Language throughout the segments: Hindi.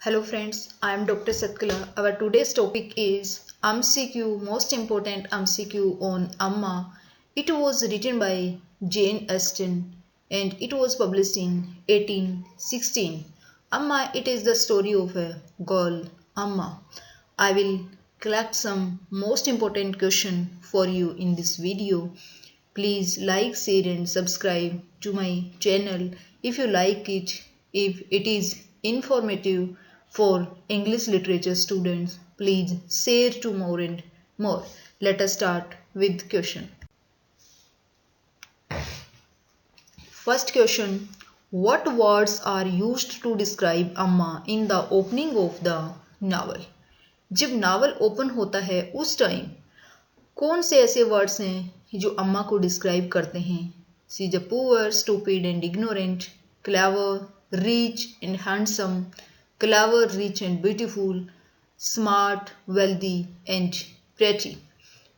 Hello friends, I am Dr. Satkala. Our today's topic is MCQ, most important MCQ on Amma. It was written by Jane Austen and it was published in 1816. Amma, it is the story of a girl, Amma. I will collect some most important question for you in this video. Please like, share and subscribe to my channel if you like it, if it is informative for English literature students. Please share to more and more. Let us start with question. First question. What words are used to describe Amma in the opening of the novel? जब नावल ओपन होता है उस टाइम कौन से ऐसे वर्ड्स हैं जो अम्मा को डिस्क्राइब करते हैं? She is a poor, stupid and ignorant, clever, rich and handsome, clever, rich and beautiful, smart, wealthy and pretty.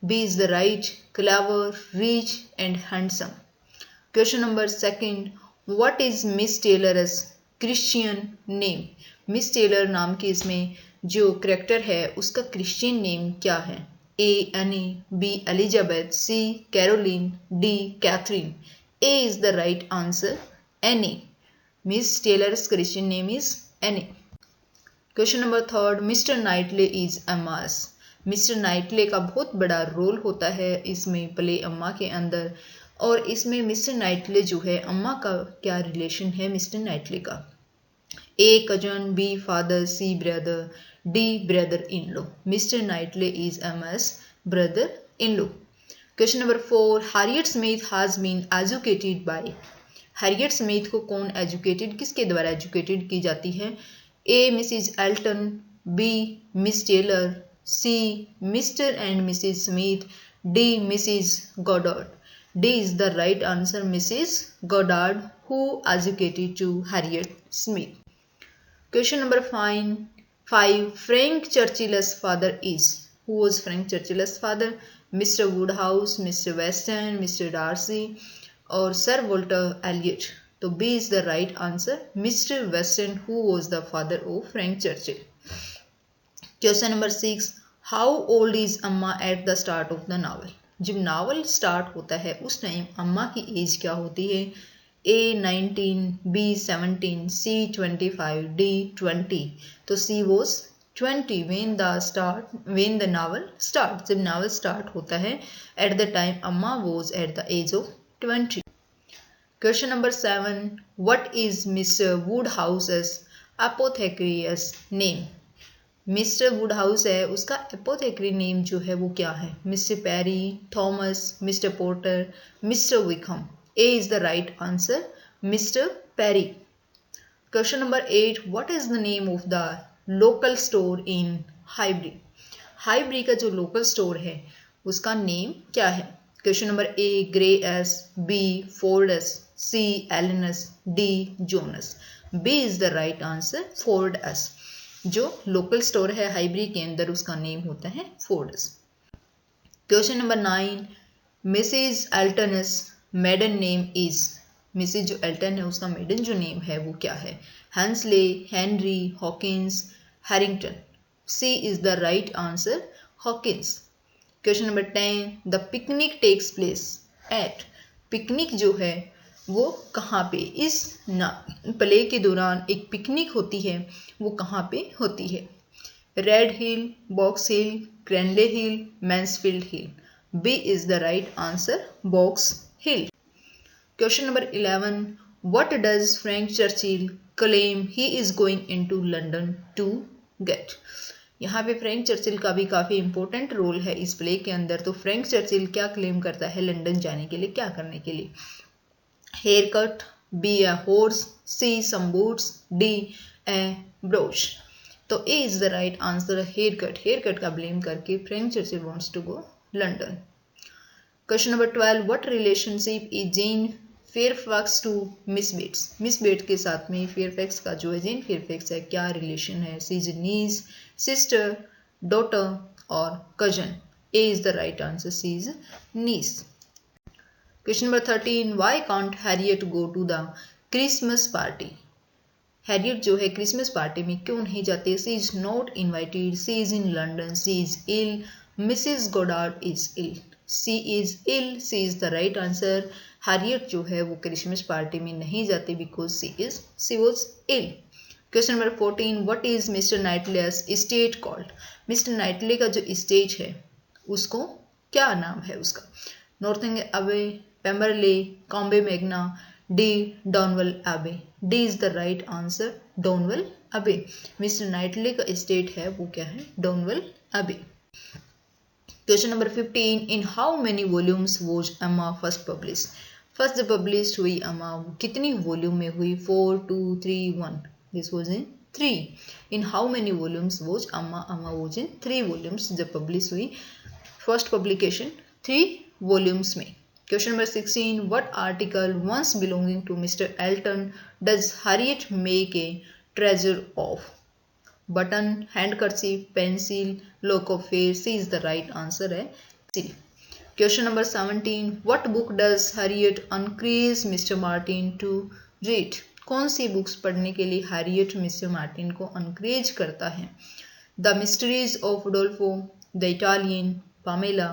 B is the right, clever, rich and handsome. Question number second. What is Miss Taylor's Christian name? Miss Taylor नाम के इसमें जो करेक्टर है उसका क्रिश्चियन नेम क्या है? A. Annie, B. Elizabeth, C. Caroline, D. Catherine. A is the right answer. Annie. Miss Taylor's Christian name is Annie. Question number third. Mr. Knightley is Emma's. Mr. Knightley का बहुत बड़ा रोल होता है इसमें प्ले अम्मा के अंदर, और इसमें मिस्टर नाइटले जो है अम्मा का क्या रिलेशन है मिस्टर नाइटले का? A. cousin, B. father, C. brother, D. brother-in-law. Mr. Knightley is Emma's brother-in-law. Question number 4. Harriet Smith has been educated by. Harriet Smith को कौन एजुकेटेड, किसके द्वारा एजुकेटेड की जाती है? A. Mrs. Elton, B. Miss Taylor, C. Mr. and Mrs. Smith, D. Mrs. Goddard. D is the right answer. Mrs. Goddard who educated to Harriet Smith. Question number 5. Frank Churchill's father is. Who was Frank Churchill's father? Mr. Woodhouse, Mr. Weston, Mr. Darcy or Sir Walter Elliot. So B is the right answer. Mr. Weston who was the father of Frank Churchill. Question number 6. How old is Amma at the start of the novel? जब नावल स्टार्ट होता है उस टाइम अम्मा की एज क्या होती है? A 19, B 17, C 25, D 20. तो C was 20 when the novel starts. जब नावल स्टार्ट होता है at the time अम्मा was at the age of 20. Question number 7. What is Mr. Woodhouse's apothecary's name? Mr Woodhouse है उसका एपोथेकरी नेम जो है वो क्या है? Mr Perry, Thomas, Mr Porter, Mr Wickham. A is the right answer. Mr. Perry. Question number 8. What is the name of the local store in Highbury? Highbury का जो local store है उसका नेम क्या है? Question number A. Grey-S, B. Ford-S, C. Allen-S, D. Jonas. B is the right answer. Ford-S. जो local store है हाइब्री के अंदर उसका नेम होता है Ford-S. Question number 9. Mrs. Elton's maiden name is. Mrs जो एल्टन है उसका मेडन जो नेम है वो क्या है? Hensley, Henry, Hawkins, Harrington. C is the right answer. Hawkins. Question number 10. The picnic takes place at. Picnic जो है वो कहाँ पे? इस प्ले के दौरान एक पिकनिक होती है, वो कहाँ पे होती है? Red Hill, Box Hill, Grandley Hill, Mansfield Hill. B is the right answer. Box Hill. Question number 11. What does Frank Churchill claim he is going into London to get? यहाँ पे फ्रैंक चर्चिल का भी काफ़ी इंपॉर्टेंट रोल है इस प्ले के अंदर. तो फ्रैंक चर्चिल क्या क्लेम करता है लंदन जाने के लिए, क्या करने के लिए? Haircut, B a horse, C some boots, D a brooch. तो A is the right answer. Haircut. Haircut का ब्लेम करके Frank Churchill wants to go London. Question number 12. What relationship is Jane Fairfax to Miss Bates? Miss Bates के साथ में Fairfax का जो है Jane Fairfax है क्या रिलेशन है? She is niece, sister, daughter और cousin. A is the right answer. She is niece. Question number 13. Why can't Harriet go to the Christmas party? Harriet जो है क्रिसमस पार्टी में क्यों नहीं जाती? She is not invited, she is in London, she is ill, Mrs Goddard is ill, C is ill, C is the right answer. Harriet जो है वो क्रिसमस पार्टी में नहीं जाती because she was ill. Question number 14, what is Mr Knightley's estate called? Mr Knightley का जो स्टेट है उसको क्या नाम है उसका? नॉर्थिंग अबे, पेम्बरले, कॉम्बे Magna, D Donwell Abbey. D is the right answer, Donwell Abbey. Mr Knightley का स्टेट है वो क्या है? डॉनवेल एबे। Question number 15, in how many volumes was अम्मा फर्स्ट पब्लिश? फर्स्ट जब पब्लिश हुई अम्मा कितनी वॉल्यूम में हुई? 4, 2, 3, 1। This was in 3। In how many volumes was Emma? Emma was in 3 volumes जब पब्लिश हुई। फर्स्ट पब्लिकेशन 3 वॉल्यूम्स में। Question number 16, what article once belonging to Mr Elton does Harriet make a treasure of? Button, handkerchief, pencil, lock of fair. C is the right answer है C. Question number 17, what book does Harriet encourage Mr Martin to read? कौन सी बुक्स पढ़ने के लिए हैरियट मिस्टर मार्टिन को एनकरेज करता है? The Mysteries of Udolpho, the Italian, Pamela,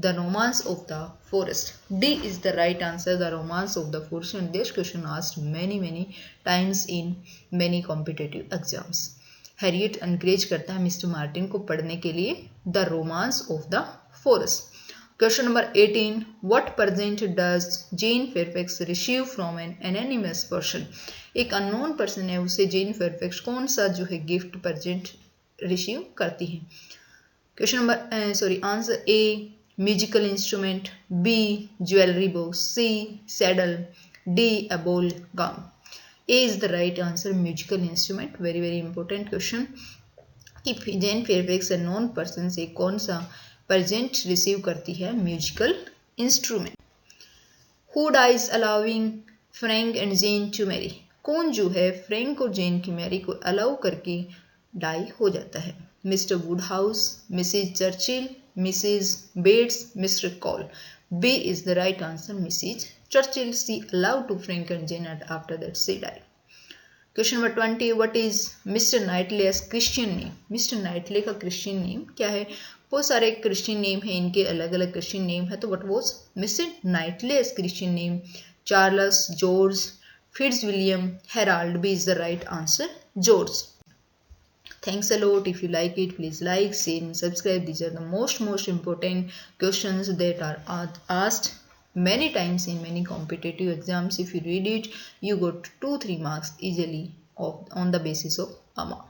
the Romance of the Forest. D is the right answer, the Romance of the Forest. And this question asked many times in many competitive exams. Harriet encourage करता है मिस्टर मार्टिन को पढ़ने के लिए the romance of the forest. Question number 18, what present does Jane Fairfax receive from an anonymous person? एक अननोन पर्सन है, उसे जेन फेयरफैक्स कौन सा जो है गिफ्ट प्रेजेंट रिसीव करती है? Question number answer A musical instrument, B jewellery box, C saddle, D a ball gown. A is the right answer, musical instrument. Very important question कि जेन फेयरफैक्स नॉन पर्सन से कौन सा प्रेजेंट रिसीव करती है? Musical instrument. Who dies allowing Frank and Jane to marry? कौन जो है फ्रैंक और जेन की मैरी को अलाउ करके डाई हो जाता है? Mr Woodhouse, Mrs Churchill, Mrs Bates, Mr Cole. B is the right answer, Mrs Churchill. She allowed to Frank and Jane and after that she die. Question number 20, what is Mr Knightley's Christian name? Mr Knightley का क्रिश्चियन नेम क्या है? बहुत सारे क्रिश्चियन नेम है, इनके अलग अलग क्रिश्चियन नेम है। तो what was Mr Knightley's Christian name? Charles, George, Fitzwilliam, Harold. B is the right answer, George. Thanks a lot. If you like it, please like, share and subscribe. These are the most important questions that are asked many times in many competitive exams. If you read it, you got 2-3 marks easily on the basis of AMA.